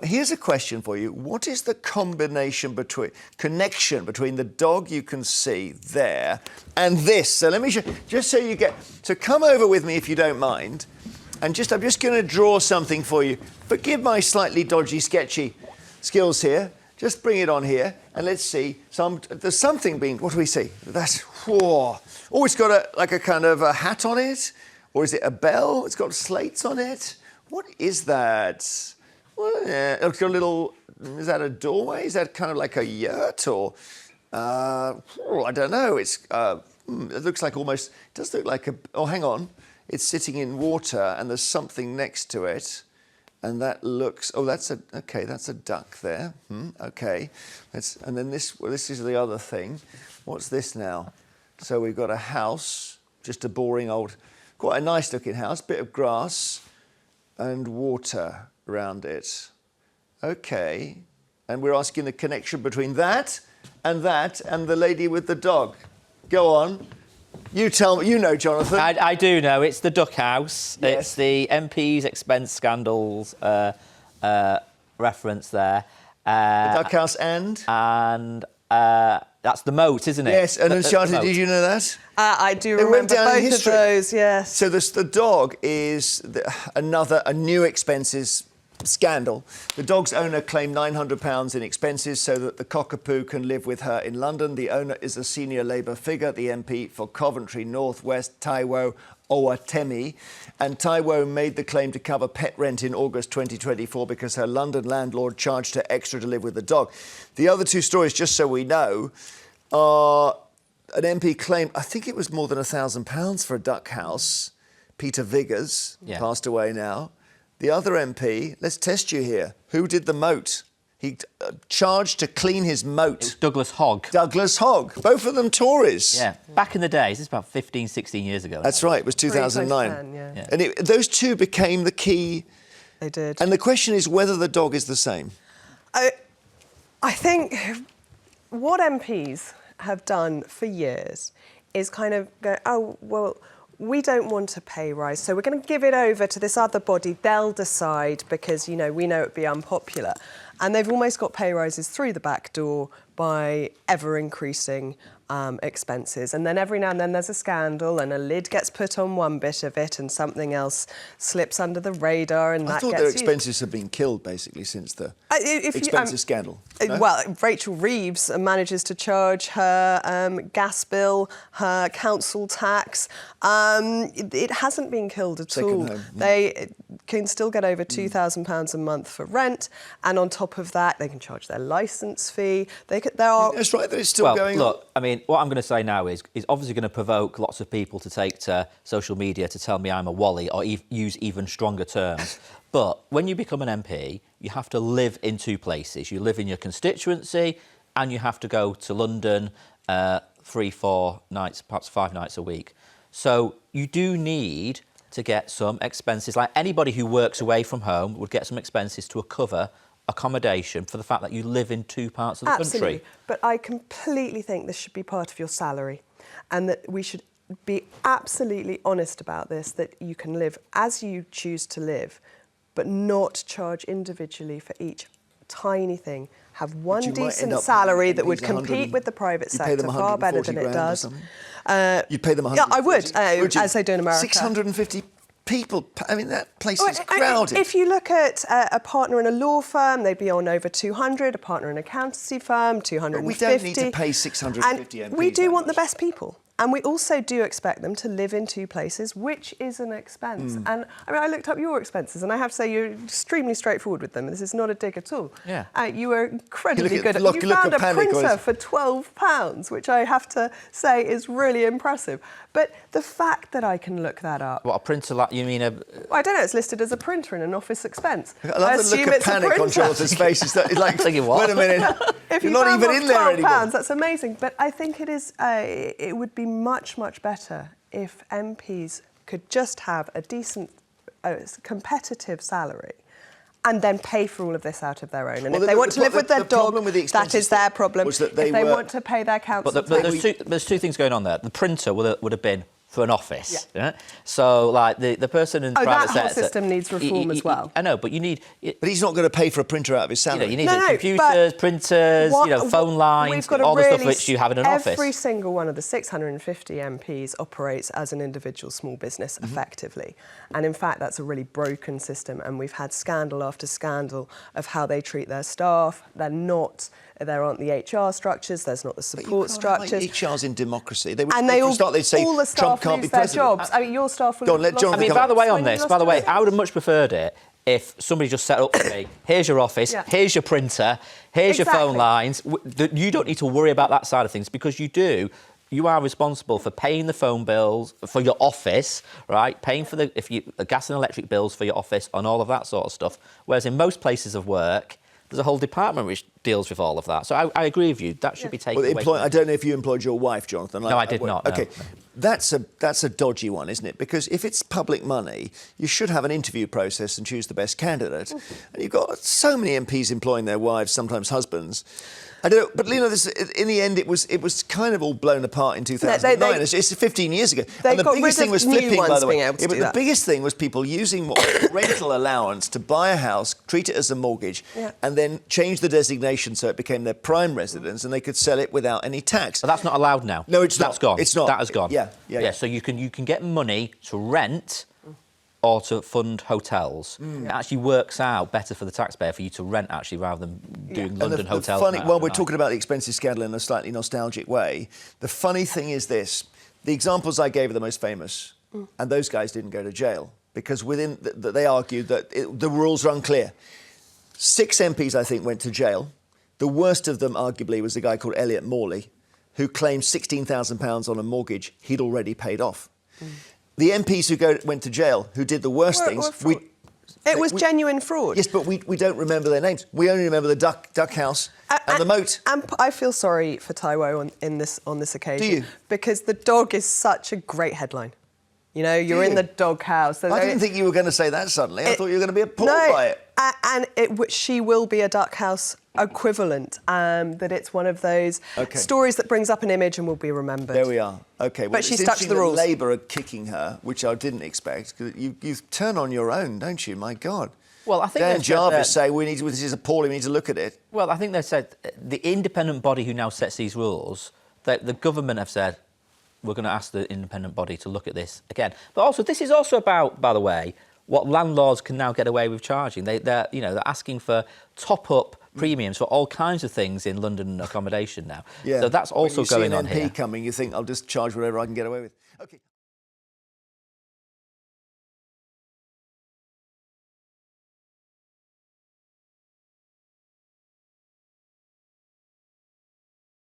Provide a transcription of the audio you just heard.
Here's a question for you. What is the connection between the dog you can see there and this? So let me show, just so you get... So come over with me if you don't mind. And I'm just going to draw something for you. Forgive my slightly dodgy, sketchy skills here. Just bring it on here and let's see. There's something being... What do we see? That's... Whoa. Oh, it's got like a kind of a hat on it. Or is it a bell? It's got slates on it. What is that? Well, yeah, it's got a little... Is that a doorway? Is that kind of like a yurt or... I don't know. It looks like almost... It does look like a... Oh, hang on. It's sitting in water and there's something next to it. And that looks... Oh, that's a... OK, that's a duck there. OK. And then this is the other thing. What's this now? So we've got a house, just a boring old... Quite a nice-looking house, bit of grass and water around it. OK. And we're asking the connection between that and the lady with the dog. Go on. You tell me. You know, Jonathan. I do know. It's the duck house. Yes. It's the MP's expense scandals reference there. The duck house and? And that's the moat, isn't it? Yes, and Uncharted, did you know that? I do remember both of those, yes. So the dog is a new expenses scandal. The dog's owner claimed £900 in expenses so that the cockapoo can live with her in London. The owner is a senior Labour figure, the MP for Coventry North West, Taiwo, Owatemi. And Taiwo made the claim to cover pet rent in August 2024 because her London landlord charged her extra to live with the dog. The other two stories, just so we know, are an MP claimed, I think it was more than £1,000 for a duck house. Peter Viggers, passed away now. The other MP, let's test you here. Who did the moat? He charged to clean his moat. It was Douglas Hogg. Douglas Hogg. Both of them Tories. Yeah. Back in the days, this is about 15, 16 years ago. That's right. It was 2009. 10, yeah. And those two became the key. They did. And the question is whether the dog is the same. I think what MPs have done for years is kind of go, oh, well, we don't want a pay rise, so we're going to give it over to this other body. They'll decide because, you know, we know it'd be unpopular. And they've almost got pay rises through the back door by ever-increasing expenses. And then every now and then there's a scandal and a lid gets put on one bit of it and something else slips under the radar and I thought their expenses have been killed, basically, since the expenses scandal. No? Well, Rachel Reeves manages to charge her gas bill, her council tax. It hasn't been killed at all. Home. They can still get over £2,000 a month for rent, and on top of that, they can charge their licence fee. That's right, that it's still going on. Look, I mean, what I'm going to say now is obviously going to provoke lots of people to take to social media to tell me I'm a wally or use even stronger terms. But when you become an MP, you have to live in two places. You live in your constituency and you have to go to London 3-4 nights, perhaps 5 nights a week. So you do need to get some expenses. Like anybody who works away from home would get some expenses to cover accommodation for the fact that you live in two parts of the country. But I completely think this should be part of your salary and that we should be absolutely honest about this, that you can live as you choose to live, but not charge individually for each tiny thing. Have one decent salary that would compete with the private sector far better than it does. You'd pay them 140? Yeah, I would, as they do in America. 650 people. I mean, that place is crowded. If you look at a partner in a law firm, they'd be on over 200, a partner in an accountancy firm, 250. But we don't need to pay 650 MPs. We do want the best people. And we also do expect them to live in two places, which is an expense. And I mean, I looked up your expenses, and I have to say you're extremely straightforward with them. This is not a dig at all. Yeah. You were incredibly good. You found a printer for £12, which I have to say is really impressive. But the fact that I can look that up... What, a printer like... You mean a... I don't know, it's listed as a printer in an office expense. I love the look of panic on Jonathan's face. It's like, wait a minute, you're not even in there anymore. That's amazing. But I think it is... it would be much, much better if MPs could just have a decent, competitive salary and then pay for all of this out of their own. And if they want to live with their dog, that is their problem. If they want to pay their council tax... But there's two things going on there. The printer would have been for an office. Yeah. So, like, the person in the private that sector... whole system needs reform as well. I know, but you need... But he's not going to pay for a printer out of his salary. You need computers, printers, phone lines, all the stuff which you have in an office. Every single one of the 650 MPs operates as an individual small business effectively. And in fact, that's a really broken system. And we've had scandal after scandal of how they treat their staff. There aren't the HR structures, there's not the support structures. HR's in democracy. They'd say all the staff Trump can't be president. Jobs. I mean, your staff will Go on, let Jonathan by the way, on this, I would have much preferred it if somebody just set up for me, here's your office, here's your printer, here's your phone lines. You don't need to worry about that side of things, because you are responsible for paying the phone bills for your office, right? Paying for the gas and electric bills for your office and all of that sort of stuff. Whereas in most places of work, there's a whole department which deals with all of that. So I agree with you. That should be taken away. I don't know if you employed your wife, Jonathan. No, I did not. No. OK, that's a dodgy one, isn't it? Because if it's public money, you should have an interview process and choose the best candidate. And you've got so many MPs employing their wives, sometimes husbands. I don't know, but you know, in the end, it was kind of all blown apart in 2009. It's 15 years ago. And the biggest thing was flipping, by the way. The biggest thing was people using rental allowance to buy a house, treat it as a mortgage, and then change the designation so it became their prime residence, and they could sell it without any tax. But that's not allowed now. No, that's gone. It's not. That has gone. Yeah. So you can get money to rent or to fund hotels. It actually works out better for the taxpayer for you to rent, actually, rather than doing London hotels. While we're talking about the expensive scandal in a slightly nostalgic way, the funny thing is this. The examples I gave are the most famous, and those guys didn't go to jail, because they argued that the rules are unclear. 6 MPs, I think, went to jail. The worst of them, arguably, was a guy called Elliot Morley, who claimed £16,000 on a mortgage he'd already paid off. The MPs who went to jail, who did the worst things... It was genuine fraud. Yes, but we don't remember their names. We only remember the duck house and the moat. And I feel sorry for Taiwo on this occasion. Do you? Because the dog is such a great headline. You know, you're in the dog house. I didn't think you were going to say that suddenly. I thought you were going to be appalled by it. And she will be a duck house equivalent, that it's one of those stories that brings up an image and will be remembered. There we are. OK. Well, but she's stuck to the rules. Labour are kicking her, which I didn't expect, because you turn on your own, don't you? My God. Well, I think Dan Jarvis say this is appalling, we need to look at it. Well, I think they said the independent body who now sets these rules, the government have said, we're going to ask the independent body to look at this again. But also, this is also about, by the way, what landlords can now get away with charging. They're asking for top-up premiums for all kinds of things in London accommodation now. Yeah. So that's also going on here. When you see an MP coming, you think, I'll just charge whatever I can get away with. OK.